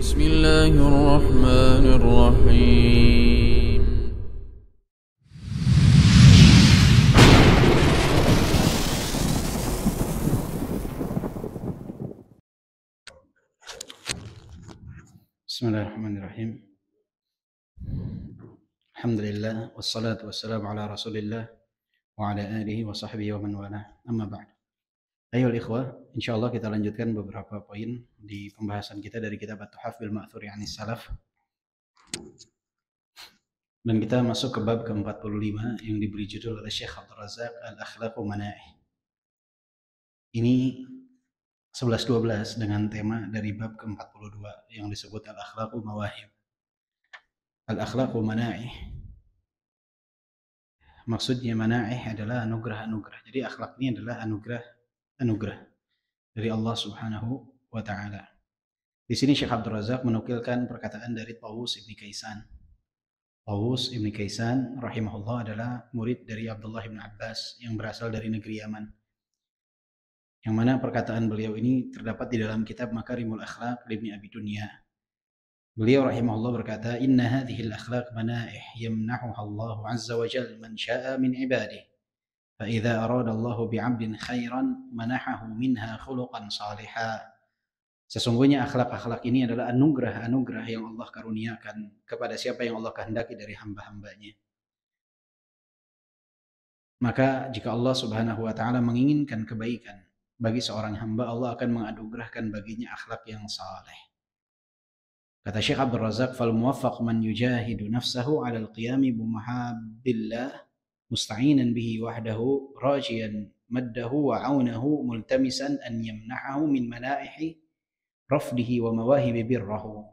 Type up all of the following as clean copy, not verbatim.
بسم الله الرحمن الرحيم بسم الله الرحمن الرحيم الحمد لله والصلاة والسلام على رسول الله وعلى آله وصحبه ومن والاه أما بعد. Ayo ikhwah, insyaallah kita lanjutkan beberapa poin di pembahasan kita dari kitab At-Tuhaf bil Ma'thuri 'anis Salaf. Dan kita masuk ke bab ke-45 yang diberi judul oleh Syekh Abdul Razak Al-Akhlaqu Mana'ih. Ini 11-12 dengan tema dari bab ke-42 yang disebut Al-Akhlaqu Mawahib. Al-Akhlaqu Mana'ih, maksudnya mana'ih adalah anugerah-anugerah. Jadi akhlak ini adalah anugerah dari Allah Subhanahu wa taala. Di sini Syekh Abdul Razak menukilkan perkataan dari Tawus Ibn Kaisan. Tawus Ibn Kaisan rahimahullah adalah murid dari Abdullah bin Abbas yang berasal dari negeri Yaman. Yang mana perkataan beliau ini terdapat di dalam kitab Makarimul Akhlaq Ibn Abi Dunya. Beliau rahimahullah berkata, "Inna hadhil akhlaq mana'ih yamnahuha Allah azza wa jalla man syaa min ibadihi. فإذا أراد الله بعبد خيرا منحه منها خلقا صالحا." Sesungguhnya akhlak-akhlak ini adalah anugerah-anugerah yang Allah karuniakan kepada siapa yang Allah kehendaki dari hamba-hambanya. Maka jika Allah Subhanahu wa taala menginginkan kebaikan bagi seorang hamba, Allah akan menganugerahkan baginya akhlak yang saleh. Kata Syekh Abdul Razak, "Fal muwaffaq man yujahidu nafsahu 'ala al-qiyami bi mahabbillah musta'inan bihi wahdahu rajiyan maddahu wa 'aunahu multamisan an yamna'ahu min mana'ihi rafdihi wa mawahibi birrahu."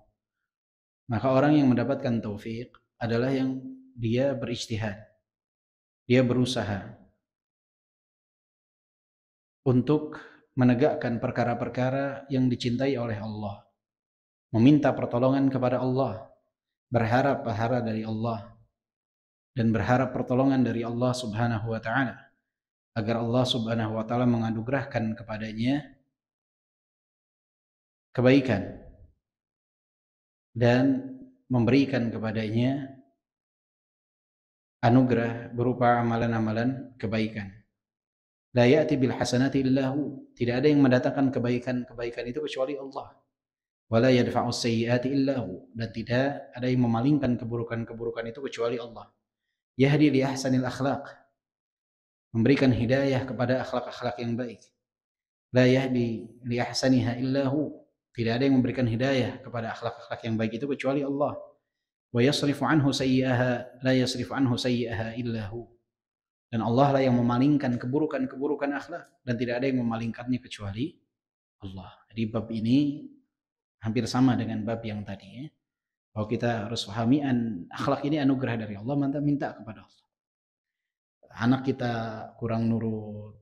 Maka orang yang mendapatkan taufik adalah yang dia berijtihad, dia berusaha untuk menegakkan perkara-perkara yang dicintai oleh Allah, meminta pertolongan kepada Allah, berharap pahala dari Allah, dan berharap pertolongan dari Allah Subhanahu wa taala agar Allah Subhanahu wa taala menganugerahkan kepadanya kebaikan dan memberikan kepadanya anugerah berupa amalan-amalan kebaikan. La ya'ti bil hasanati illa hu, tidak ada yang mendatangkan kebaikan-kebaikan itu kecuali Allah. Wala yadfa'u sayyi'ati illa hu, dan tidak ada yang memalingkan keburukan-keburukan itu kecuali Allah. Yahdi li ahsanil akhlaq, memberikan hidayah kepada akhlak-akhlak yang baik. La yahdi li ahsaniha illa hu, tidak ada yang memberikan hidayah kepada akhlak-akhlak yang baik itu kecuali Allah. Wa yasrifu anhu sayyi'aha la yasrifu anhu sayyi'aha illa hu, dan Allah lah yang memalingkan keburukan-keburukan akhlak, dan tidak ada yang memalingkannya kecuali Allah. Jadi bab ini hampir sama dengan bab yang tadi ya. Bahwa kita harus pahami akhlak ini anugerah dari Allah, maka minta kepada Allah. Anak kita kurang nurut,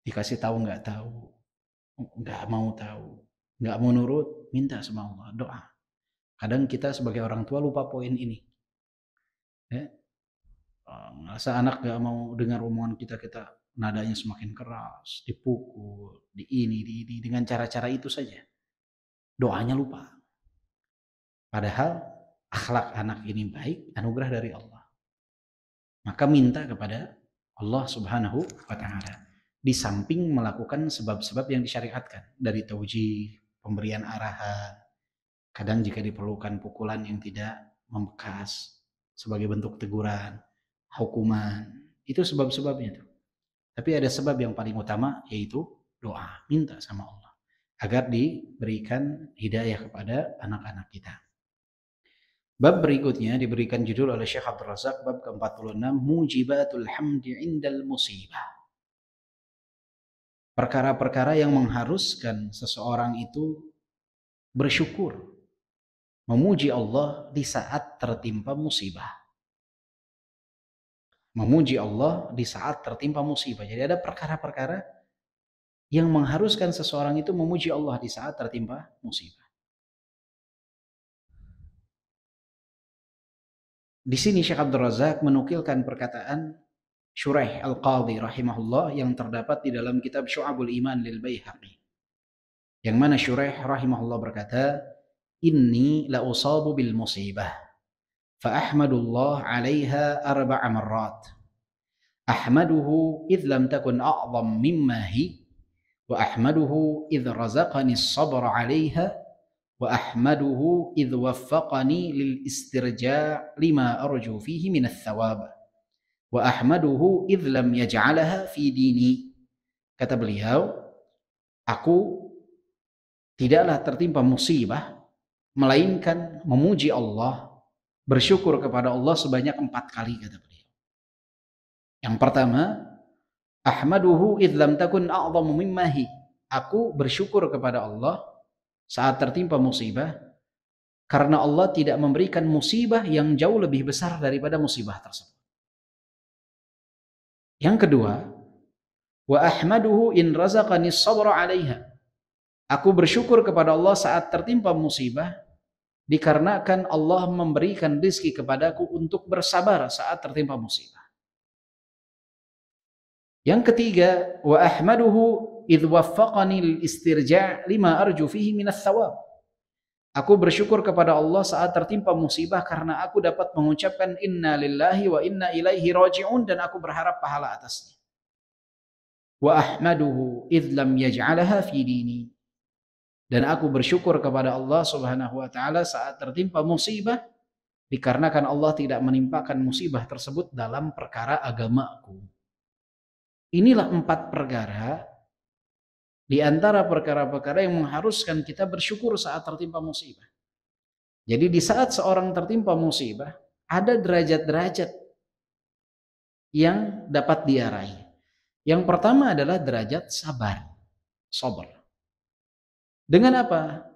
dikasih tahu nggak tahu, nggak mau tahu, nggak mau nurut, minta sama Allah, doa. Kadang kita sebagai orang tua lupa poin ini. Ya. Masa anak nggak mau dengar omongan kita nadanya semakin keras, dipukul, di ini, dengan cara-cara itu saja. Doanya lupa. Padahal akhlak anak ini baik, anugerah dari Allah. Maka minta kepada Allah Subhanahu wa taala. Di samping melakukan sebab-sebab yang disyariatkan dari taujih, pemberian arahan, kadang jika diperlukan pukulan yang tidak membekas sebagai bentuk teguran, hukuman, itu sebab-sebabnya tuh. Tapi ada sebab yang paling utama, yaitu doa, minta sama Allah agar diberikan hidayah kepada anak-anak kita. Bab berikutnya diberikan judul oleh Syekh Abdul Razak, bab ke-46, Mujibatul Hamdi Indal Musibah. Perkara-perkara yang mengharuskan seseorang itu bersyukur, memuji Allah di saat tertimpa musibah. Memuji Allah di saat tertimpa musibah. Jadi ada perkara-perkara yang mengharuskan seseorang itu memuji Allah di saat tertimpa musibah. Di sini Syekh Abdul Razak menukilkan perkataan Syuraih Al-Qadhi rahimahullah yang terdapat di dalam kitab Syu'abul Iman lil Baihaqi. Yang mana Syuraih rahimahullah berkata, inni la usabu bil musibah fa ahmadullah 'alaiha 4 marrat. Ahmaduhu idh lam takun a'zam mimma hi wa ahmaduhu idh razaqani as-sabra 'alaiha wa ahmaduhu idh waffaqani lil istirja' lima arju fihi min ats-thawab wa ahmaduhu idh lam yaj'alaha fi dini. Kata beliau, aku tidaklah tertimpa musibah melainkan memuji Allah, bersyukur kepada Allah sebanyak 4 kali, kata beliau. Yang pertama, ahmaduhu idh lam takun a'zamu mimmahi. Aku bersyukur kepada Allah saat tertimpa musibah karena Allah tidak memberikan musibah yang jauh lebih besar daripada musibah tersebut. Yang kedua, wa ahmaduhu in razaqani sabra 'alaiha. Aku bersyukur kepada Allah saat tertimpa musibah dikarenakan Allah memberikan rezeki kepadaku untuk bersabar saat tertimpa musibah. Yang ketiga, wa ahmaduhu idh waffaqani lil istirja' lima arju fihi minas thawab. Aku bersyukur kepada Allah saat tertimpa musibah karena aku dapat mengucapkan inna lillahi wa inna ilaihi raji'un dan aku berharap pahala atasnya. Wa ahmaduhu idh lam yaj'alaha fi dini. Dan aku bersyukur kepada Allah Subhanahu wa taala saat tertimpa musibah dikarenakan Allah tidak menimpakan musibah tersebut dalam perkara agamaku. Inilah 4 perkara di antara perkara-perkara yang mengharuskan kita bersyukur saat tertimpa musibah. Jadi di saat seorang tertimpa musibah, ada derajat-derajat yang dapat dia raih. Yang pertama adalah derajat sabar. Dengan apa?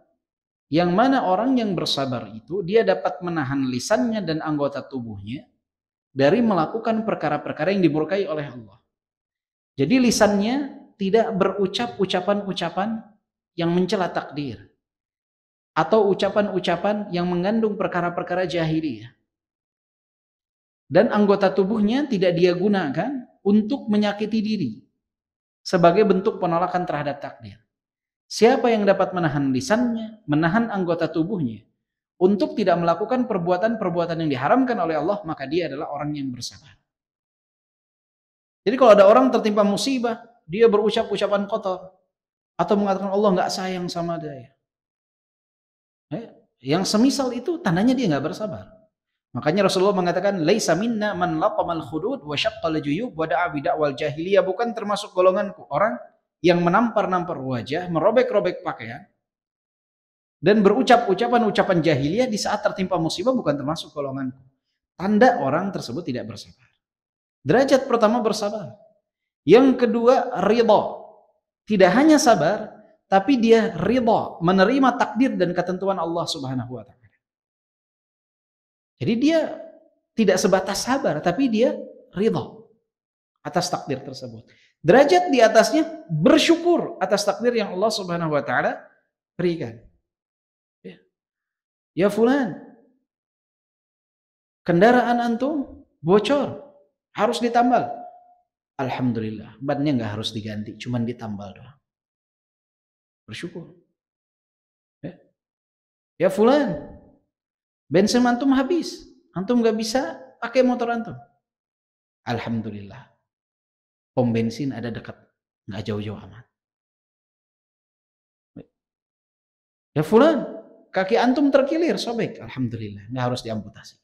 Yang mana orang yang bersabar itu, dia dapat menahan lisannya dan anggota tubuhnya dari melakukan perkara-perkara yang dimurkai oleh Allah. Jadi lisannya tidak berucap ucapan-ucapan yang mencela takdir atau ucapan-ucapan yang mengandung perkara-perkara jahiliyah. Dan anggota tubuhnya tidak dia gunakan untuk menyakiti diri sebagai bentuk penolakan terhadap takdir. Siapa yang dapat menahan lisannya, menahan anggota tubuhnya untuk tidak melakukan perbuatan-perbuatan yang diharamkan oleh Allah, maka dia adalah orang yang bersabar. Jadi kalau ada orang tertimpa musibah, dia berucap ucapan kotor atau mengatakan Allah nggak sayang sama dia, yang semisal itu tandanya dia nggak bersabar. Makanya Rasulullah mengatakan laisa minna man laqamal khudud wa syaqqal juyub wa da'a bid'awal jahiliyah, bukan termasuk golonganku orang yang menampar-nampar wajah, merobek-robek pakaian dan berucap ucapan-ucapan jahiliyah di saat tertimpa musibah, bukan termasuk golonganku. Tanda orang tersebut tidak bersabar. Derajat pertama bersabar. Yang kedua ridha. Tidak hanya sabar, tapi dia ridha, menerima takdir dan ketentuan Allah Subhanahu wa taala. Jadi dia tidak sebatas sabar, tapi dia ridha atas takdir tersebut. Derajat di atasnya bersyukur atas takdir yang Allah Subhanahu wa taala berikan. Ya fulan, kendaraan antum bocor, harus ditambal. Alhamdulillah, bannya nggak harus diganti, cuman ditambal doang. Bersyukur. Ya fulan, bensin antum habis, antum nggak bisa pakai motor antum. Alhamdulillah, pom bensin ada dekat, nggak jauh-jauh amat. Ya fulan, kaki antum terkilir, sobek. Alhamdulillah, nggak harus diamputasi.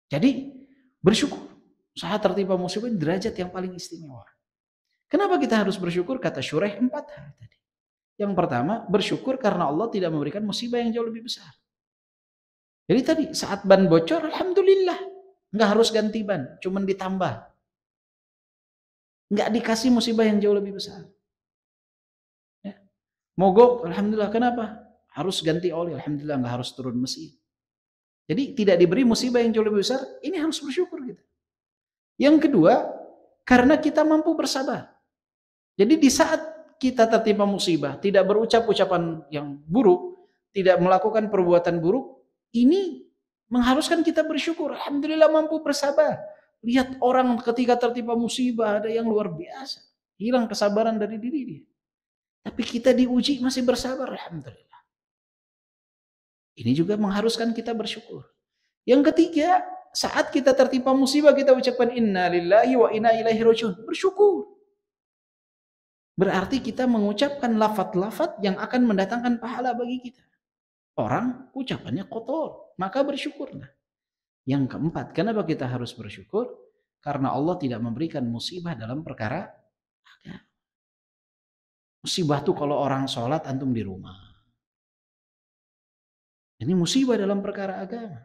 Jadi bersyukur saat tertimpa musibah, derajat yang paling istimewa. Kenapa kita harus bersyukur? Kata Syuraih 4 hal tadi. Yang pertama, bersyukur karena Allah tidak memberikan musibah yang jauh lebih besar. Jadi tadi saat ban bocor, alhamdulillah, nggak harus ganti ban, cuman ditambah. Nggak dikasih musibah yang jauh lebih besar. Ya. Mogok, alhamdulillah, kenapa? Harus ganti oli, alhamdulillah, nggak harus turun mesin. Jadi tidak diberi musibah yang jauh lebih besar, ini harus bersyukur kita. Yang kedua, karena kita mampu bersabar. Jadi di saat kita tertimpa musibah, tidak berucap ucapan yang buruk, tidak melakukan perbuatan buruk, ini mengharuskan kita bersyukur. Alhamdulillah mampu bersabar. Lihat orang ketika tertimpa musibah, ada yang luar biasa. Hilang kesabaran dari diri dia. Tapi kita diuji masih bersabar, alhamdulillah. Ini juga mengharuskan kita bersyukur. Yang ketiga, saat kita tertimpa musibah kita ucapkan inna lillahi wa inna ilaihi rajiun. Bersyukur. Berarti kita mengucapkan lafaz-lafaz yang akan mendatangkan pahala bagi kita. Orang ucapannya kotor, maka bersyukurlah. Yang keempat, kenapa kita harus bersyukur? Karena Allah tidak memberikan musibah dalam perkara agama. Musibah tuh kalau orang sholat antum di rumah. Ini musibah dalam perkara agama.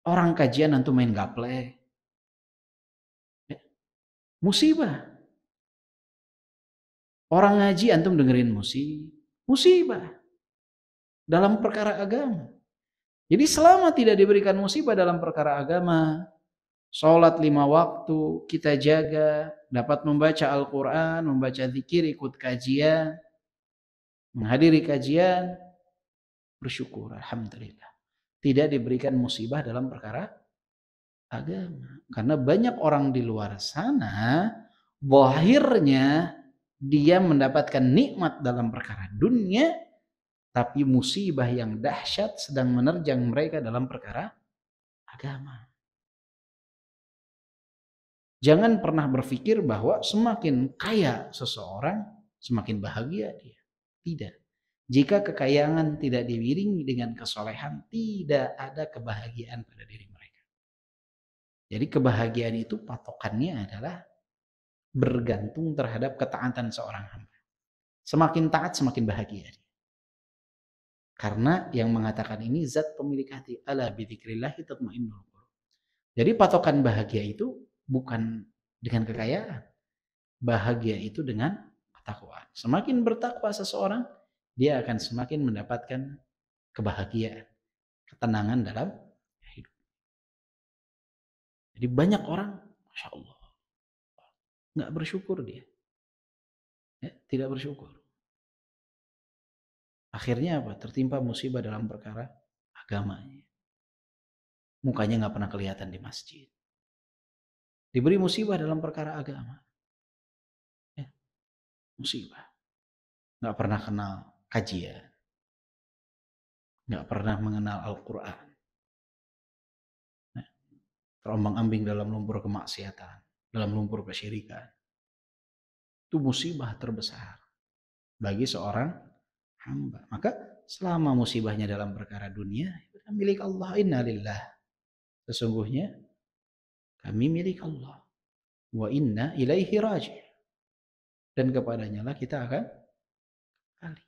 Orang kajian antum main gaple. Musibah. Orang ngaji antum dengerin musibah dalam perkara agama. Jadi selama tidak diberikan musibah dalam perkara agama, sholat 5 waktu kita jaga, dapat membaca Al-Quran, membaca zikir, ikut kajian, menghadiri kajian, bersyukur, alhamdulillah. Tidak diberikan musibah dalam perkara agama. Karena banyak orang di luar sana, zahirnya dia mendapatkan nikmat dalam perkara dunia, tapi musibah yang dahsyat sedang menerjang mereka dalam perkara agama. Jangan pernah berpikir bahwa semakin kaya seseorang, semakin bahagia dia. Tidak. Jika kekayaan tidak diiringi dengan kesolehan, tidak ada kebahagiaan pada diri mereka. Jadi kebahagiaan itu patokannya adalah bergantung terhadap ketaatan seorang hamba. Semakin taat, semakin bahagia dia. Karena yang mengatakan ini zat pemilik hati. Ala bidzikrillahi tatmainnul qulub. Jadi patokan bahagia itu bukan dengan kekayaan. Bahagia itu dengan ketakwaan. Semakin bertakwa seseorang, dia akan semakin mendapatkan kebahagiaan, ketenangan dalam hidup. Jadi banyak orang, Masya Allah, nggak bersyukur dia. Ya, tidak bersyukur. Akhirnya apa? Tertimpa musibah dalam perkara agamanya. Mukanya nggak pernah kelihatan di masjid. Diberi musibah dalam perkara agama. Ya, musibah. Nggak pernah kenal kajian. Nggak pernah mengenal Al-Quran. Nah, terombang-ambing dalam lumpur kemaksiatan, dalam lumpur kesyirikan. Itu musibah terbesar bagi seorang hamba. Maka selama musibahnya dalam perkara dunia, itu milik Allah. Innalillah. Sesungguhnya kami milik Allah. Wa inna ilaihi raji'. Dan kepadanya lah kita akan kembali.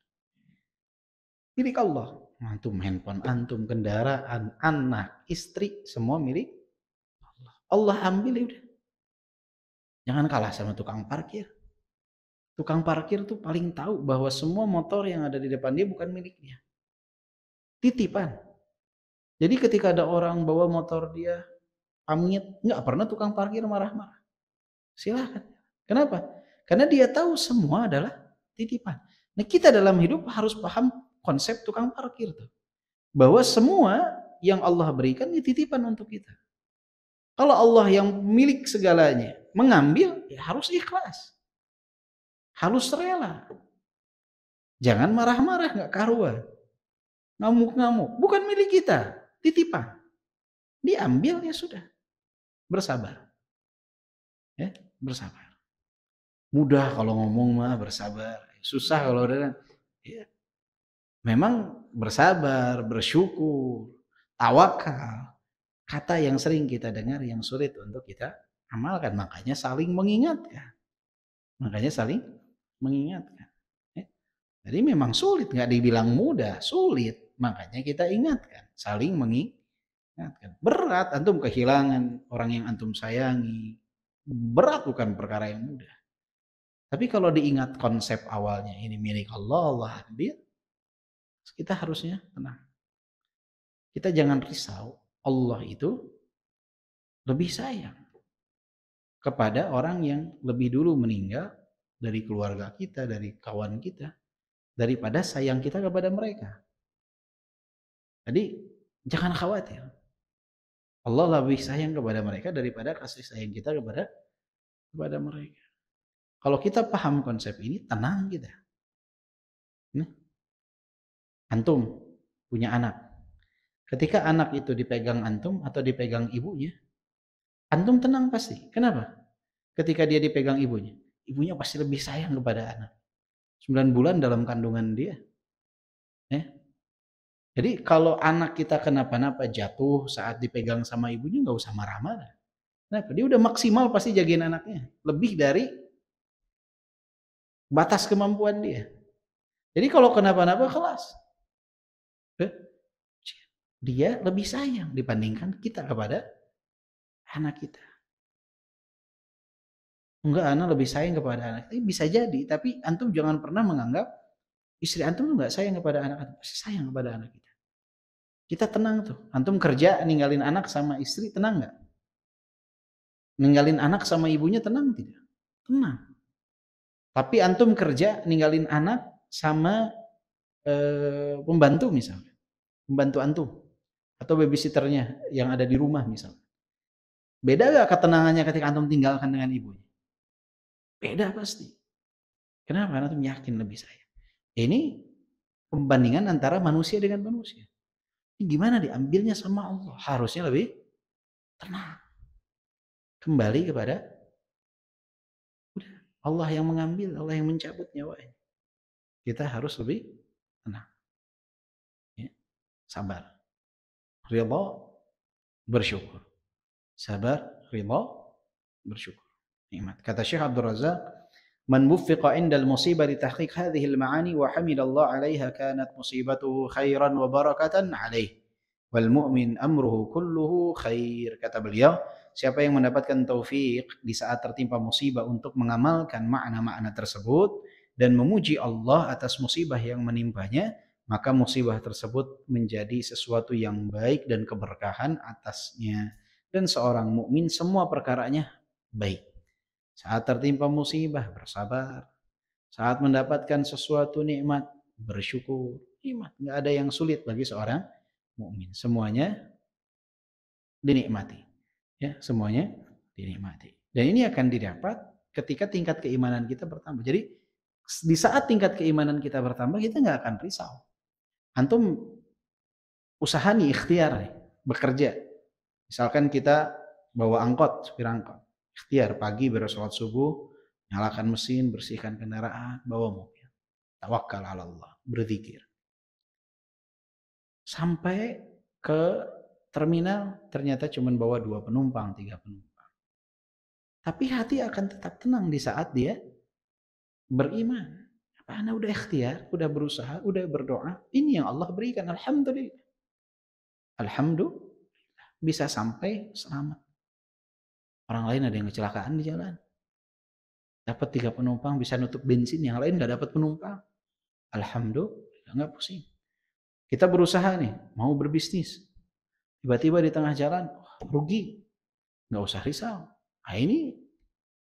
Milik Allah. Antum handphone, antum kendaraan, anak, istri, semua milik Allah. Allah ambil ya udah. Jangan kalah sama tukang parkir. Tukang parkir tuh paling tahu bahwa semua motor yang ada di depan dia bukan miliknya. Titipan. Jadi ketika ada orang bawa motor dia pamit, nggak pernah tukang parkir marah-marah. Silakan. Kenapa? Karena dia tahu semua adalah titipan. Nah kita dalam hidup harus paham konsep tukang parkir tuh. Bahwa semua yang Allah berikan ini titipan untuk kita. Kalau Allah yang milik segalanya mengambil, ya harus ikhlas. Harus rela. Jangan marah-marah, nggak karuan. Ngamuk-ngamuk. Bukan milik kita, titipan. Diambil ya sudah. Bersabar. Ya, bersabar. Mudah kalau ngomong mah bersabar. Susah kalau udah ya. Memang bersabar, bersyukur, tawakal. Kata yang sering kita dengar yang sulit untuk kita amalkan. Makanya saling mengingatkan. Jadi memang sulit, nggak dibilang mudah, sulit. Makanya kita ingatkan, saling mengingatkan. Berat antum kehilangan orang yang antum sayangi. Berat bukan perkara yang mudah. Tapi kalau diingat konsep awalnya ini milik Allah, Allah ambil, kita harusnya tenang. Kita jangan risau, Allah itu lebih sayang kepada orang yang lebih dulu meninggal dari keluarga kita, dari kawan kita, daripada sayang kita kepada mereka. Jadi jangan khawatir. Allah lebih sayang kepada mereka daripada kasih sayang kita kepada mereka. Kalau kita paham konsep ini, tenang kita. Nah, antum punya anak. Ketika anak itu dipegang antum atau dipegang ibunya, antum tenang pasti. Kenapa? Ketika dia dipegang ibunya, ibunya pasti lebih sayang kepada anak. 9 bulan dalam kandungan dia. Ya. Jadi kalau anak kita kenapa-napa jatuh saat dipegang sama ibunya, nggak usah marah-marah. Kenapa? Dia udah maksimal pasti jagain anaknya. Lebih dari batas kemampuan dia. Jadi kalau kenapa-napa kelas. Dia lebih sayang dibandingkan kita kepada anak kita. Enggak, anak lebih sayang kepada anak. Bisa jadi, tapi antum jangan pernah menganggap istri antum enggak sayang kepada anak antum. Pasti sayang kepada anak kita. Kita tenang tuh. Antum kerja ninggalin anak sama istri, tenang enggak? Ninggalin anak sama ibunya tenang tidak? Tenang. Tapi antum kerja ninggalin anak sama pembantu misalnya. Pembantu antum. Atau babysitternya yang ada di rumah misalnya. Beda gak ketenangannya ketika antum tinggalkan dengan ibunya? Beda pasti. Kenapa? Karena antum yakin lebih sayang. Ini pembandingan antara manusia dengan manusia. Ini gimana diambilnya sama Allah? Harusnya lebih tenang. Kembali kepada Allah yang mengambil, Allah yang mencabut nyawanya. Kita harus lebih tenang. Ya. Sabar. Ridha, bersyukur. Sabar, ridha, bersyukur. Nikmat. Kata Syekh Abdul Razak, man wuffiqa indal musibah li tahqiq hadhihi al-ma'ani wa hamidallah 'alaiha kanat musibatuhu khairan wa barakatan 'alaihi. Wal mu'min amruhu kulluhu khair. Kata beliau, siapa yang mendapatkan taufik di saat tertimpa musibah untuk mengamalkan makna-makna tersebut dan memuji Allah atas musibah yang menimpanya, maka musibah tersebut menjadi sesuatu yang baik dan keberkahan atasnya. Dan seorang mukmin semua perkaranya baik. Saat tertimpa musibah, bersabar. Saat mendapatkan sesuatu nikmat, bersyukur. Nikmat, nggak ada yang sulit bagi seorang mukmin. Semuanya dinikmati. Ya, semuanya dinikmati. Dan ini akan didapat ketika tingkat keimanan kita bertambah. Jadi di saat tingkat keimanan kita bertambah, kita nggak akan risau. Antum usaha nih, ikhtiar nih, bekerja. Misalkan kita bawa angkot, supir angkot. Ikhtiar pagi sholat subuh, nyalakan mesin, bersihkan kendaraan, bawa mobil. Tawakkal ala Allah, berzikir. Sampai ke terminal ternyata cuma bawa 2 penumpang, 3 penumpang. Tapi hati akan tetap tenang di saat dia beriman. Anda udah ikhtiar, udah berusaha, udah berdoa. Ini yang Allah berikan. Alhamdulillah. Alhamdulillah. Bisa sampai selamat. Orang lain ada yang kecelakaan di jalan. Dapat 3 penumpang, bisa nutup bensin. Yang lain gak dapat penumpang. Alhamdulillah, gak pusing. Kita berusaha nih, mau berbisnis. Tiba-tiba di tengah jalan, rugi. Gak usah risau. Nah ini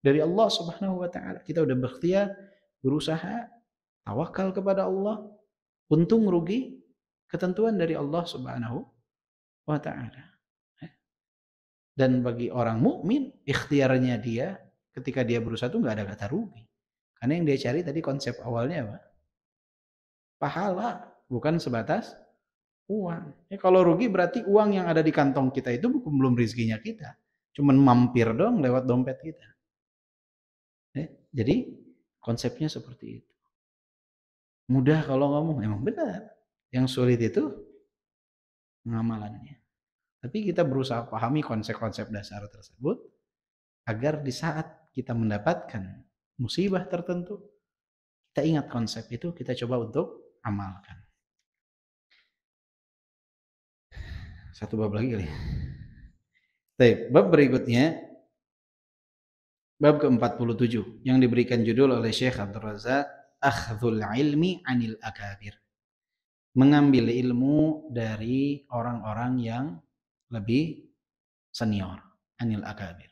dari Allah Subhanahu wa ta'ala. Kita udah berikhtiar, berusaha, tawakal kepada Allah. Untung rugi, ketentuan dari Allah Subhanahu wa ta'ala. Dan bagi orang mukmin, ikhtiarnya dia ketika dia berusaha itu nggak ada kata rugi. Karena yang dia cari tadi konsep awalnya apa? Pahala, bukan sebatas uang. Ya, kalau rugi berarti uang yang ada di kantong kita itu belum rezekinya kita. Cuman mampir dong lewat dompet kita. Jadi konsepnya seperti itu. Mudah kalau ngomong, emang benar. Yang sulit itu ngamalannya. Tapi kita berusaha pahami konsep-konsep dasar tersebut agar di saat kita mendapatkan musibah tertentu, kita ingat konsep itu, kita coba untuk amalkan. Satu bab lagi kali. Baik, bab berikutnya, bab ke-47 yang diberikan judul oleh Syekh Abdul Razak, Akhdhul ilmi anil akabir. Mengambil ilmu dari orang-orang yang lebih senior, anil akabir.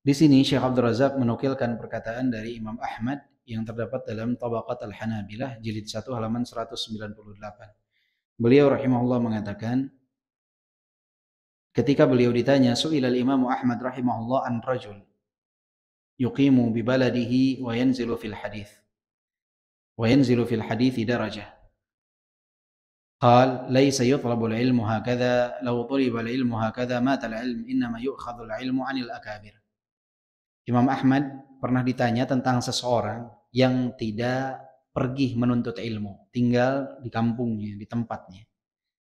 Di sini Syekh Abdul Razak menukilkan perkataan dari Imam Ahmad yang terdapat dalam Tabaqat Al-Hanabilah jilid 1 halaman 198. Beliau rahimahullah mengatakan, ketika beliau ditanya, su'ilal Imam Ahmad rahimahullah an rajul yuqimu bi baladihi wa yanzilu fil hadith darajah. قال ليس يطلب العلم هكذا لو طلب العلم هكذا مات العلم إنما يؤخذ العلم عن الأكابر. Imam Ahmad pernah ditanya tentang seseorang yang tidak pergi menuntut ilmu, tinggal di kampungnya, di tempatnya,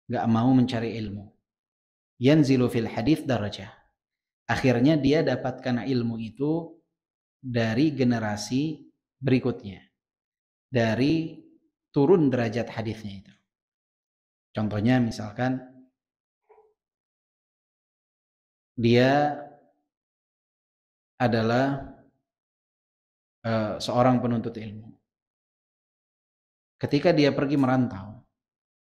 nggak mau mencari ilmu. Yanzilu fil hadith darajah. Akhirnya dia dapatkan ilmu itu dari generasi berikutnya, dari turun derajat hadisnya itu. Contohnya misalkan dia adalah seorang penuntut ilmu. Ketika dia pergi merantau,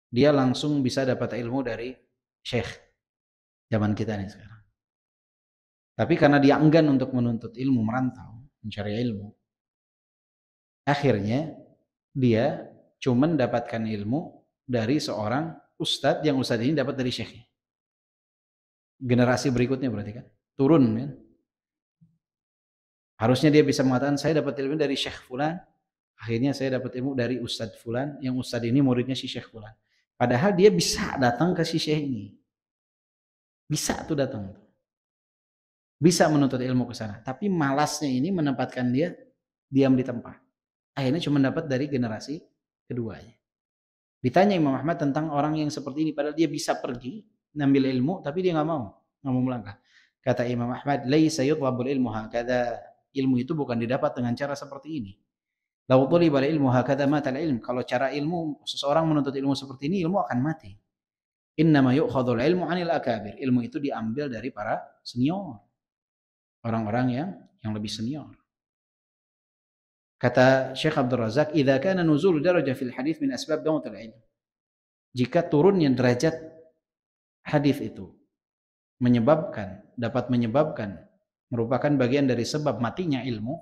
dia langsung bisa dapat ilmu dari syekh zaman kita nih sekarang. Tapi karena dia enggan untuk menuntut ilmu, merantau, mencari ilmu, akhirnya dia cuma mendapatkan ilmu dari seorang ustadz, yang ustadz ini dapat dari syekhnya. Generasi berikutnya berarti kan turun kan. Harusnya dia bisa mengatakan saya dapat ilmu dari syekh fulan, akhirnya saya dapat ilmu dari ustadz fulan, yang ustadz ini muridnya si syekh fulan. Padahal dia bisa datang ke si syekh ini. Bisa tuh datang. Bisa menuntut ilmu ke sana, tapi malasnya ini menempatkan dia diam di tempat. Akhirnya cuma dapat dari generasi keduanya. Ditanya Imam Ahmad tentang orang yang seperti ini, padahal dia bisa pergi ngambil ilmu, tapi dia nggak mau melangkah. Kata Imam Ahmad, laisa yutlabul ilmu hakadha. Ilmu itu bukan didapat dengan cara seperti ini. Lau tulibal ilmu hakadha matal ilm. Kalau cara ilmu, seseorang menuntut ilmu seperti ini, ilmu akan mati. Innama yu'khadhul ilmu 'anil akabir. Ilmu itu diambil dari para senior. Orang-orang yang lebih senior. Kata Syekh Abdul Razak, idza kana nuzul darajah fil hadits min asbab dawmatul ilm. Jika turunnya derajat hadis itu dapat menyebabkan merupakan bagian dari sebab matinya ilmu,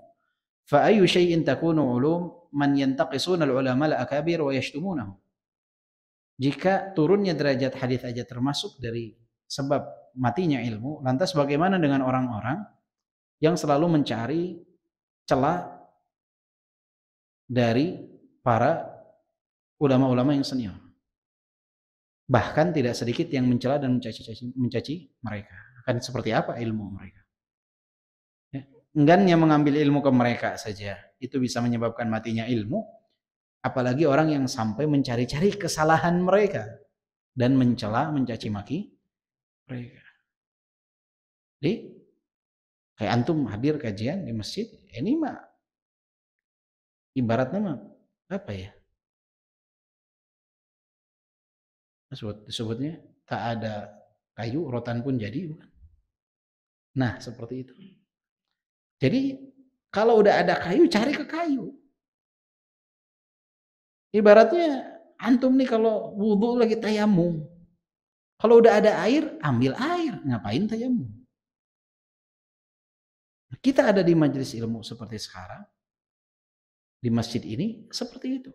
fa ayyu syai'in takunu ulum man yantaqisuna al-ulama al-akabir wa yashtumunahum. Jika turunnya derajat hadis aja termasuk dari sebab matinya ilmu, lantas bagaimana dengan orang-orang yang selalu mencari celah dari para ulama-ulama yang senior? Bahkan tidak sedikit yang mencela dan mencaci mereka. Akan seperti apa ilmu mereka? Enggannya mengambil ilmu ke mereka saja, itu bisa menyebabkan matinya ilmu. Apalagi orang yang sampai mencari-cari kesalahan mereka dan mencela, mencaci maki mereka. Jadi kayak antum hadir kajian di masjid, ini mah ibaratnya mah apa ya? Disebutnya tak ada kayu, rotan pun jadi, bukan? Nah, seperti itu. Jadi kalau udah ada kayu, cari ke kayu. Ibaratnya antum nih kalau wudhu lagi tayamum, kalau udah ada air, ambil air. Ngapain tayamum? Kita ada di majelis ilmu seperti sekarang, di masjid ini seperti itu.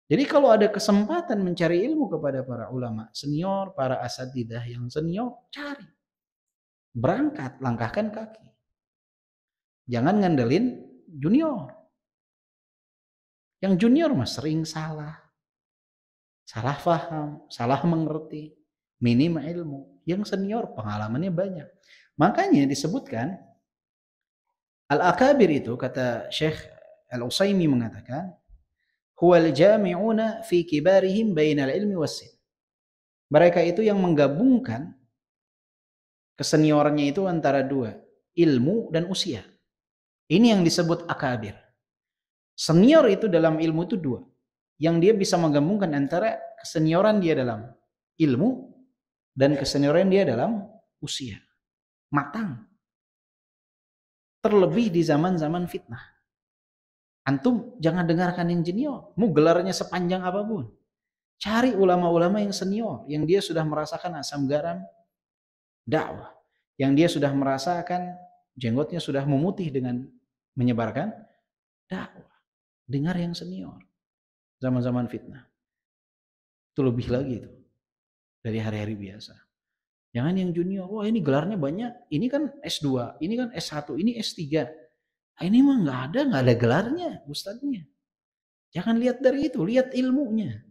Jadi kalau ada kesempatan mencari ilmu kepada para ulama senior, para asatidzah yang senior, cari. Berangkat, langkahkan kaki. Jangan ngandelin junior. Yang junior mah sering salah paham, salah mengerti, minim ilmu. Yang senior pengalamannya banyak. Makanya disebutkan al-akabir itu, kata Syekh Al-Utsaimin mengatakan, huwal jami'una fi kibarihim bainal ilmi wassin. Mereka itu yang menggabungkan keseniorannya itu antara dua, ilmu dan usia. Ini yang disebut akabir. Senior itu dalam ilmu itu dua. Yang dia bisa menggabungkan antara kesenioran dia dalam ilmu dan kesenioran dia dalam usia. Matang. Terlebih di zaman-zaman fitnah. Antum jangan dengarkan yang junior. Mau gelarnya sepanjang apapun. Cari ulama-ulama yang senior. Yang dia sudah merasakan asam garam dakwah. Yang dia sudah merasakan jenggotnya sudah memutih dengan menyebarkan dakwah. Dengar yang senior. Zaman-zaman fitnah. Itu lebih lagi itu dari hari-hari biasa. Jangan yang junior, wah ini gelarnya banyak, ini kan S2, ini kan S1, ini S3. Ini mah nggak ada gelarnya ustadznya. Jangan lihat dari itu, lihat ilmunya.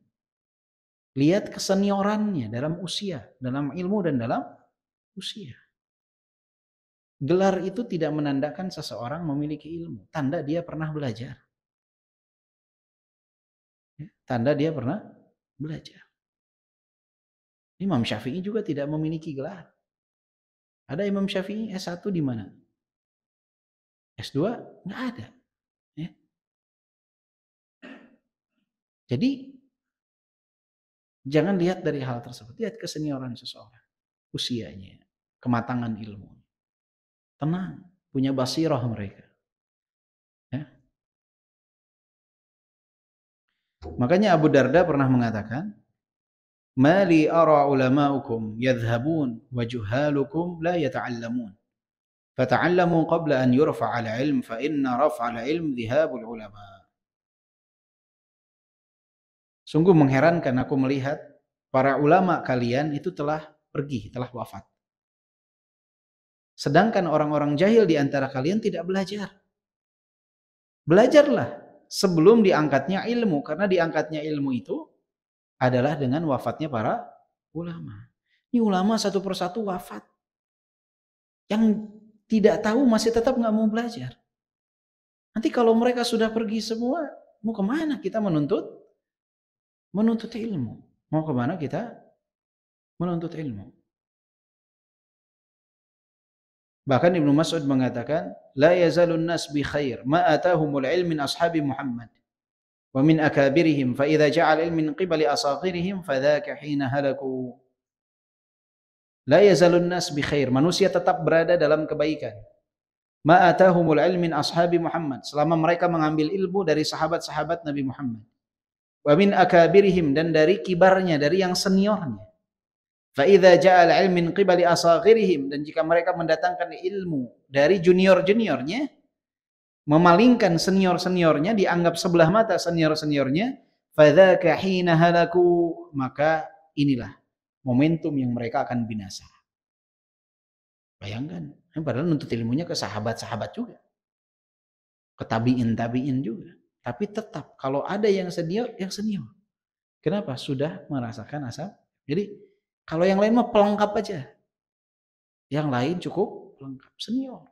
Lihat keseniorannya dalam usia, dalam ilmu dan dalam usia. Gelar itu tidak menandakan seseorang memiliki ilmu, tanda dia pernah belajar. Tanda dia pernah belajar. Imam Syafi'i juga tidak memiliki gelar. Ada Imam Syafi'i S1 di mana? S2? Nggak ada. Ya. Jadi jangan lihat dari hal tersebut, lihat kesenioran seseorang, usianya, kematangan ilmu. Tenang, punya basirah mereka. Ya. Makanya Abu Darda pernah mengatakan, "Mali ara ulama'ukum yadhhabun wa juhalukum la yata'allamun. Fata'allamu qabla an yurfa'al ilm fa inna raf'al ilm dhihabul ulama." Sungguh mengherankan aku melihat para ulama kalian itu telah pergi, telah wafat. Sedangkan orang-orang jahil di antara kalian tidak belajar. Belajarlah sebelum diangkatnya ilmu, karena diangkatnya ilmu itu adalah dengan wafatnya para ulama. Ini ulama satu persatu wafat. Yang tidak tahu masih tetap nggak mau belajar. Nanti kalau mereka sudah pergi semua, mau kemana kita menuntut ilmu? Mau kemana kita menuntut ilmu? Bahkan Ibnu Mas'ud mengatakan, la yazalun nas bi khair ma atahumul ilm min ashabi Muhammad wa min akabirihim fa idza ja'al ilm min qibali asaghirihim fadzaka hina halaku. La yazalun nas bi khair, manusia tetap berada dalam kebaikan. Ma atahumul ilm min ashabi Muhammad, selama mereka mengambil ilmu dari sahabat-sahabat Nabi Muhammad. Wa min akabirihim, dan dari kibarnya, dari yang seniornya. Fa idza ja'al ilm min qibali asaghirihim, dan jika mereka mendatangkan ilmu dari junior-juniornya, memalingkan senior-seniornya, dianggap sebelah mata senior-seniornya, fadzaka hina halaku, maka inilah momentum yang mereka akan binasa. Bayangkan, padahal nuntut ilmunya ke sahabat-sahabat juga, ke tabi'in juga, tapi tetap kalau ada yang senior, yang senior. Kenapa? Sudah merasakan asap. Jadi kalau yang lain mah pelengkap aja. Yang lain cukup pelengkap, senior.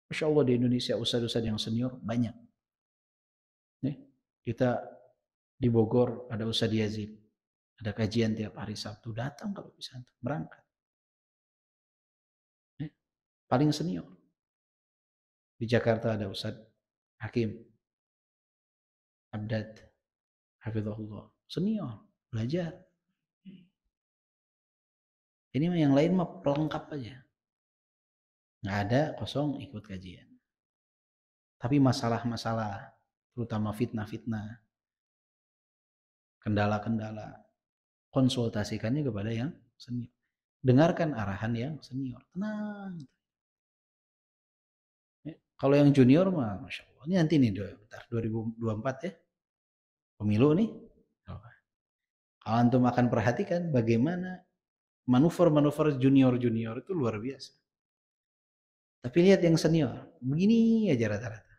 Masya Allah di Indonesia ustadz-ustadz yang senior banyak. Nih, kita di Bogor ada Ustadz Yazid. Ada kajian tiap hari Sabtu, datang kalau bisa berangkat. Nih, paling senior. Di Jakarta ada Ustadz Hakim Abdad Hafizahullah. Senior, belajar. Ini mah yang lain mah pelengkap aja. Nggak ada, kosong, ikut kajian. Tapi masalah-masalah, terutama fitnah-fitnah, kendala-kendala, konsultasikannya kepada yang senior. Dengarkan arahan yang senior. Tenang. Ya, kalau yang junior mah, Masya Allah. Ini nanti nih, bentar, 2024 ya. Pemilu nih. Kalau antum akan perhatikan bagaimana manuver-manuver junior-junior itu luar biasa. Tapi lihat yang senior, begini aja rata-rata.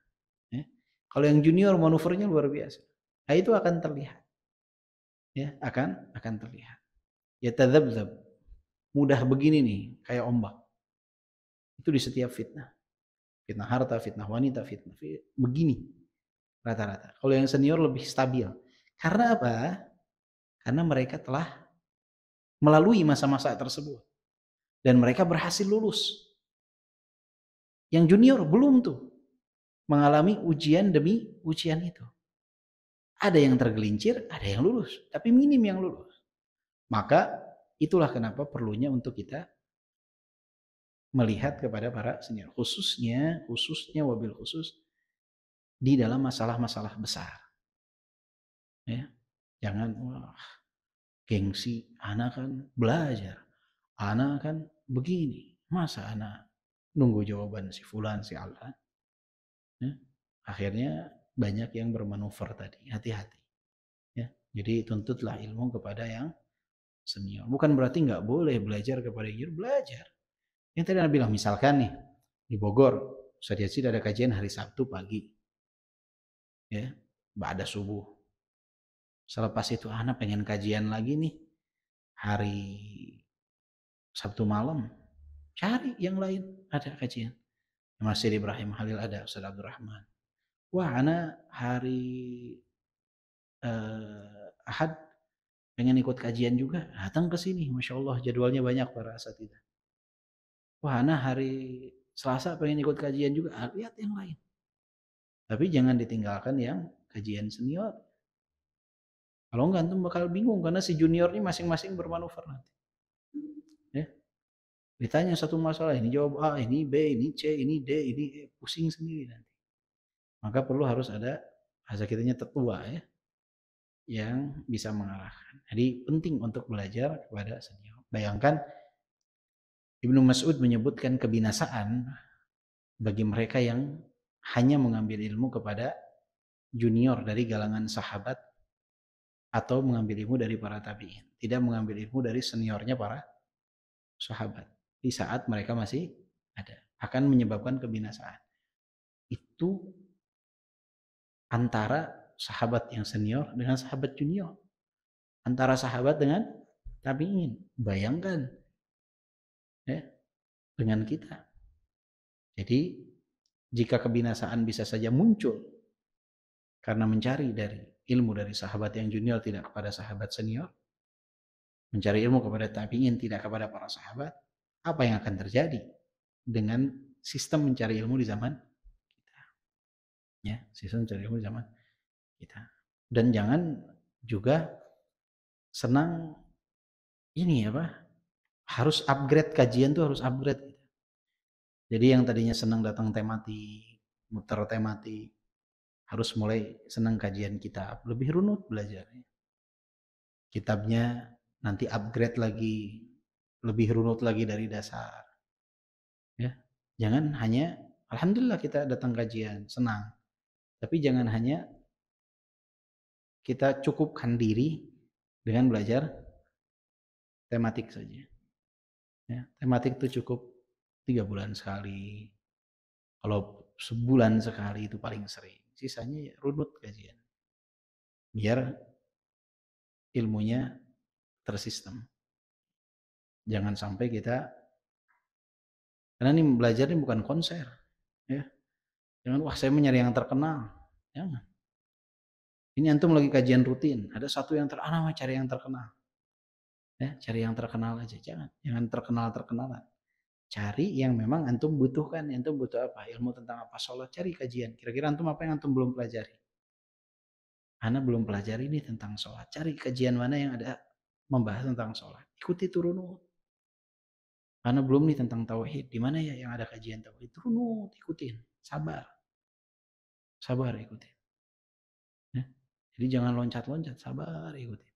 Ya. Kalau yang junior manuvernya luar biasa. Nah, itu akan terlihat. Ya, akan terlihat. Ya tadzabzab. Mudah begini nih, kayak ombak. Itu di setiap fitnah. Fitnah harta, fitnah wanita, fitnah begini rata-rata. Kalau yang senior lebih stabil. Karena apa? Karena mereka telah melalui masa-masa tersebut. Dan mereka berhasil lulus. Yang junior belum tuh mengalami ujian demi ujian itu. Ada yang tergelincir, ada yang lulus. Tapi minim yang lulus. Maka itulah kenapa perlunya untuk kita melihat kepada para senior. Khususnya wabil khusus di dalam masalah-masalah besar. Ya. Jangan, wah, gengsi, anak kan belajar, anak kan begini, masa anak nunggu jawaban si fulan, si alan. Ya. Akhirnya banyak yang bermanuver tadi, hati-hati. Ya. Jadi tuntutlah ilmu kepada yang senior. Bukan berarti nggak boleh belajar kepada yang junior, belajar. Yang tadi Anda bilang, misalkan nih, di Bogor, Ustaz Yazid ada kajian hari Sabtu pagi, ya, ba'da subuh. Selepas itu anak pengen kajian lagi nih, hari Sabtu malam, cari yang lain, ada kajian. Masjid Ibrahim Halil ada, Ustaz Abdurrahman. Wah, anak hari Ahad pengen ikut kajian juga, datang ke sini. Masya Allah, jadwalnya banyak para asatidzah. Wah, anak hari Selasa pengen ikut kajian juga, lihat yang lain. Tapi jangan ditinggalkan yang kajian senior. Kalau enggak, antum bakal bingung karena si junior ini masing-masing bermanuver nanti. Ya. Ditanya satu masalah, ini jawab A, ini B, ini C, ini D, ini E, pusing sendiri nanti. Maka perlu harus ada bahasa kitanya tetua ya, yang bisa mengarahkan. Jadi penting untuk belajar kepada senior. Bayangkan Ibnu Mas'ud menyebutkan kebinasaan bagi mereka yang hanya mengambil ilmu kepada junior dari galangan sahabat atau mengambil ilmu dari para tabi'in, tidak mengambil ilmu dari seniornya para sahabat di saat mereka masih ada, akan menyebabkan kebinasaan. Itu antara sahabat yang senior dengan sahabat junior, antara sahabat dengan tabi'in. Bayangkan ya, dengan kita. Jadi jika kebinasaan bisa saja muncul karena mencari dari ilmu dari sahabat yang junior tidak kepada sahabat senior, mencari ilmu kepada tabi'in tidak kepada para sahabat, apa yang akan terjadi dengan sistem mencari ilmu di zaman kita? Ya, sistem mencari ilmu di zaman kita. Dan jangan juga senang ini apa? Harus upgrade kajian tuh harus upgrade. Jadi yang tadinya senang datang tematik, muter tematik, harus mulai senang kajian kitab, lebih runut belajarnya. Kitabnya nanti upgrade lagi, lebih runut lagi dari dasar. Ya, jangan hanya alhamdulillah kita datang kajian, senang. Tapi jangan hanya kita cukupkan diri dengan belajar tematik saja. Ya, tematik itu cukup 3 bulan sekali. Kalau sebulan sekali itu paling sering. Sisanya ya runut kajian. Biar ilmunya tersistem. Jangan sampai kita, karena ini belajar ini bukan konser. Ya. Jangan, wah saya mencari yang terkenal. Jangan. Ini antum lagi kajian rutin. Ada satu yang terkenal, cari yang terkenal. Ya, cari yang terkenal aja. Jangan terkenal-terkenalan. Cari yang memang antum butuhkan. Antum butuh apa? Ilmu tentang apa? Sholat. Cari kajian. Kira-kira antum apa yang antum belum pelajari? Ana belum pelajari ini tentang sholat. Cari kajian mana yang ada membahas tentang sholat. Ikuti turun. Ana belum nih tentang tauhid. Di mana ya yang ada kajian tauhid? Turun, ikutin. Sabar. Sabar ikutin. Ya. Jadi jangan loncat-loncat. Sabar ikutin.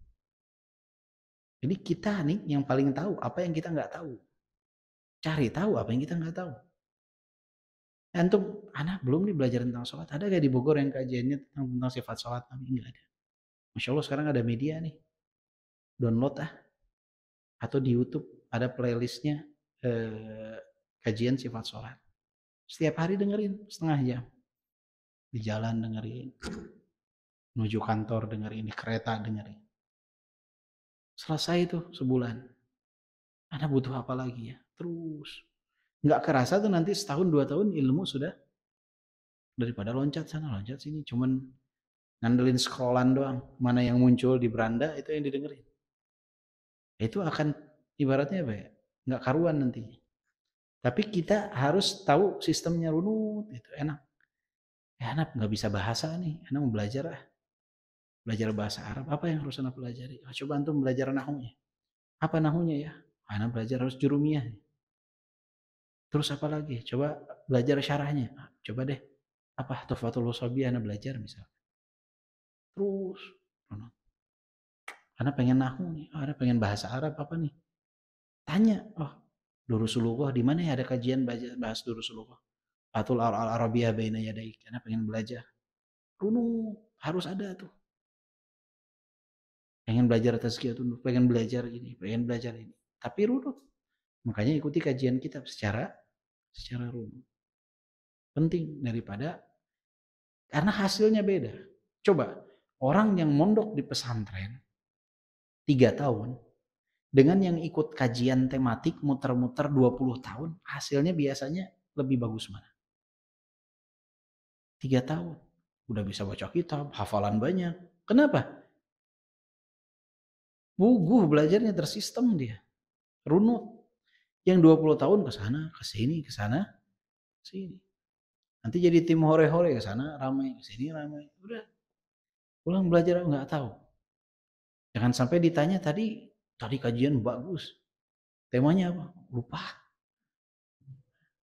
Jadi kita nih yang paling tahu apa yang kita nggak tahu. Cari tahu apa yang kita nggak tahu. Antum, anak belum nih belajar tentang sholat. Ada gak di Bogor yang kajiannya tentang sifat sholat Nabi? Enggak ada. Masya Allah sekarang ada media nih. Download atau di YouTube ada playlistnya kajian sifat sholat. Setiap hari dengerin setengah jam. Di jalan dengerin. Menuju kantor dengerin. Di kereta dengerin. Selesai itu sebulan. Anda butuh apa lagi ya? Terus. Nggak kerasa tuh nanti setahun 2 tahun ilmu sudah, daripada loncat sana loncat sini. Cuman ngandelin scrollan doang. Mana yang muncul di beranda itu yang didengerin. Itu akan ibaratnya apa ya? Nggak karuan nantinya. Tapi kita harus tahu sistemnya runut. Itu enak. Enak nggak bisa bahasa nih. Enak mau belajar lah. Belajar bahasa Arab. Apa yang harus anak pelajari? Coba antum belajar nahunya. Apa nahunya ya? Anak belajar harus jurumiyah. Terus apa lagi? Coba belajar syarahnya. Coba deh. Apa Tuhfatul Wasabi anak belajar misalnya. Terus. Anak pengen nahu nih. Anak pengen bahasa Arab apa nih? Tanya. Oh, Durusulullah di mana ya ada kajian bahas Durusulullah? Atul al-Arabiyah baina yadaik. Anak pengen belajar. Runut. Harus ada tuh. pengen belajar tazkiyatun, pengen belajar ini, pengen belajar ini, tapi runut. Makanya ikuti kajian kitab secara runut. Penting daripada, karena hasilnya beda. Coba orang yang mondok di pesantren 3 tahun dengan yang ikut kajian tematik muter-muter 20 tahun, hasilnya biasanya lebih bagus mana? 3 tahun udah bisa baca kitab, hafalan banyak. Kenapa? Puguh belajarnya, tersistem dia, runut. Yang 20 tahun ke sana, ke sini, ke sana, sini. Nanti jadi tim hore-hore, ke sana ramai, ke sini ramai. Udah pulang belajar nggak tahu. Jangan sampai ditanya tadi kajian bagus. Temanya apa? Lupa.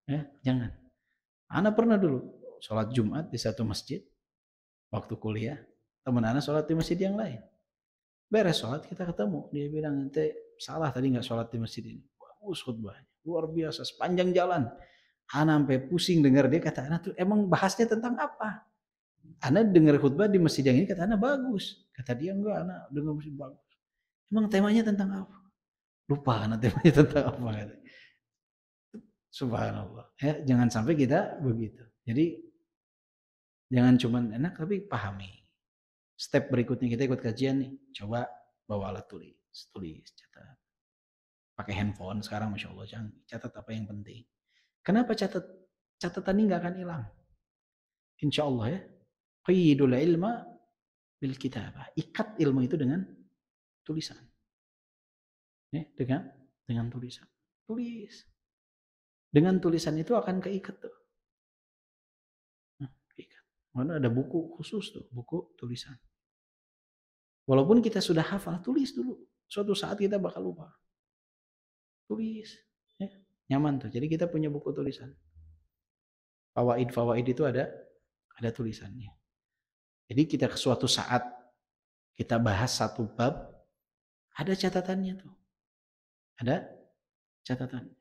Ya, jangan. Ana pernah dulu sholat Jumat di satu masjid waktu kuliah. Teman Ana sholat di masjid yang lain. Beres sholat kita ketemu. Dia bilang, ente salah tadi nggak sholat di masjid ini. Bagus khutbahnya. Luar biasa. Sepanjang jalan. Ana sampai pusing dengar dia. Kata Ana tuh emang bahasnya tentang apa? Ana dengar khutbah di masjid yang ini. Kata Ana bagus. Kata dia enggak. Ana dengar masjid bagus. Emang temanya tentang apa? Lupa Ana temanya tentang apa. Kata. Subhanallah. Ya, jangan sampai kita begitu. Jadi jangan cuma enak tapi pahami. Step berikutnya kita ikut kajian nih. Coba bawa alat tulis, catat. Pakai handphone sekarang, masya Allah, canggih. Catat apa yang penting. Kenapa catat? Catatan ini nggak akan hilang. Insya Allah ya. Qayyidul ilma bil kitabah. Ikat ilmu itu dengan tulisan. Ya, dengan tulisan. Tulis. Dengan tulisan itu akan keikat tuh. Keikat. Mana ada buku khusus tuh, buku tulisan. Walaupun kita sudah hafal, tulis dulu. Suatu saat kita bakal lupa. Tulis. Ya, nyaman tuh. Jadi kita punya buku tulisan. Fawaid itu ada tulisannya. Jadi kita ke suatu saat kita bahas satu bab, ada catatannya tuh. Ada catatannya.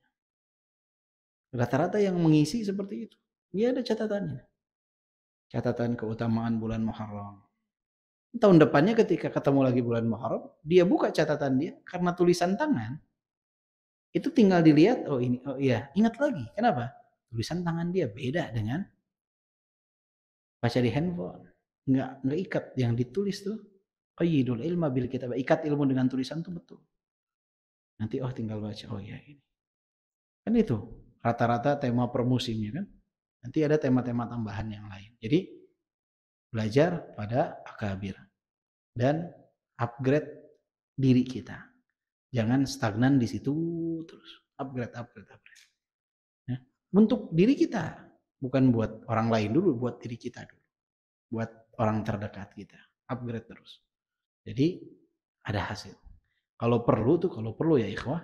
Rata-rata yang mengisi seperti itu. Dia ada catatannya. Catatan keutamaan bulan Muharram. Tahun depannya ketika ketemu lagi bulan Muharram, dia buka catatan dia karena tulisan tangan. Itu tinggal dilihat, oh ini, oh iya, ingat lagi. Kenapa? Tulisan tangan dia beda dengan baca di handphone. Enggak ikat, yang ditulis tuh qayyidul ilma bil kitabah. Ikat ilmu dengan tulisan tuh betul. Nanti oh tinggal baca, oh iya ini. Kan itu rata-rata tema per musimnya kan. Nanti ada tema-tema tambahan yang lain. Jadi belajar pada akabir dan upgrade diri kita. Jangan stagnan di situ terus. Upgrade. Ya. Untuk diri kita, bukan buat orang lain dulu, buat diri kita dulu. Buat orang terdekat kita. Upgrade terus. Jadi ada hasil. Kalau perlu ya ikhwah,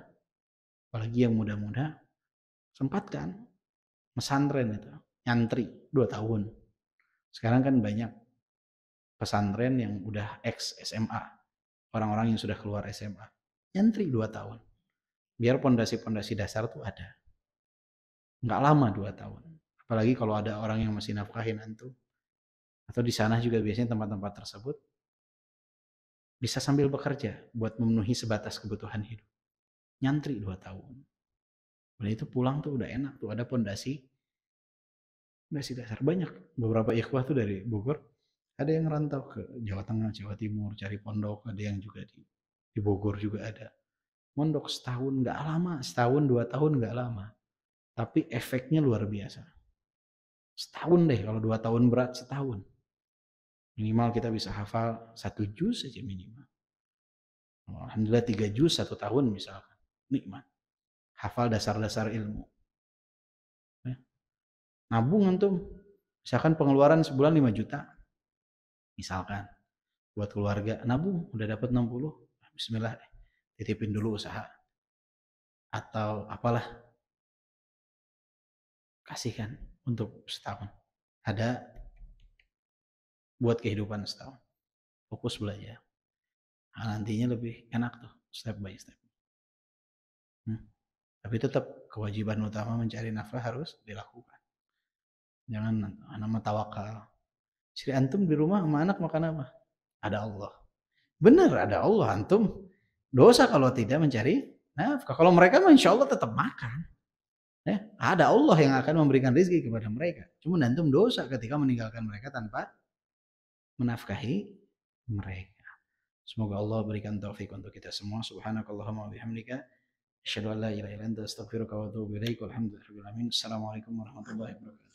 apalagi yang muda-muda, sempatkan pesantren itu, nyantri 2 tahun. Sekarang kan banyak pesantren yang udah ex SMA, orang-orang yang sudah keluar SMA, nyantri 2 tahun. Biar pondasi-pondasi dasar tuh ada. Nggak lama 2 tahun. Apalagi kalau ada orang yang masih nafkahin antum. Atau di sana juga biasanya tempat-tempat tersebut bisa sambil bekerja buat memenuhi sebatas kebutuhan hidup. Nyantri 2 tahun. Dan itu pulang tuh udah enak tuh, ada pondasi dasar. Banyak beberapa ikhwah tuh dari Bogor, ada yang rantau ke Jawa Tengah, Jawa Timur cari pondok, ada yang juga di Bogor juga ada. Mondok setahun nggak lama, setahun 2 tahun nggak lama, tapi efeknya luar biasa. Setahun deh, kalau 2 tahun berat, setahun minimal kita bisa hafal 1 juz aja minimal. Alhamdulillah 3 juz 1 tahun misalkan, nikmat. Hafal dasar-dasar ilmu. Nabung antum, misalkan pengeluaran sebulan 5 juta, misalkan buat keluarga, nabung udah dapat 60, bismillah, titipin dulu usaha atau apalah, kasihkan untuk setahun, ada buat kehidupan setahun, fokus belajar. Nah, nantinya lebih enak tuh, step by step. Tapi tetap kewajiban utama mencari nafkah harus dilakukan. Jangan anak tawakal. Istri antum di rumah sama anak makan apa? Ada Allah. Benar ada Allah, antum dosa kalau tidak mencari nafkah. Kalau mereka mah insya Allah tetap makan. Ya, ada Allah yang akan memberikan rezeki kepada mereka. Cuma antum dosa ketika meninggalkan mereka tanpa menafkahi mereka. Semoga Allah berikan taufik untuk kita semua. Subhanakallahumma wa bihamdika asyhadu an la ilaha illa anta astaghfiruka wa atubu ilaik. Walhamdulillahirabbil alamin. Assalamualaikum warahmatullahi wabarakatuh.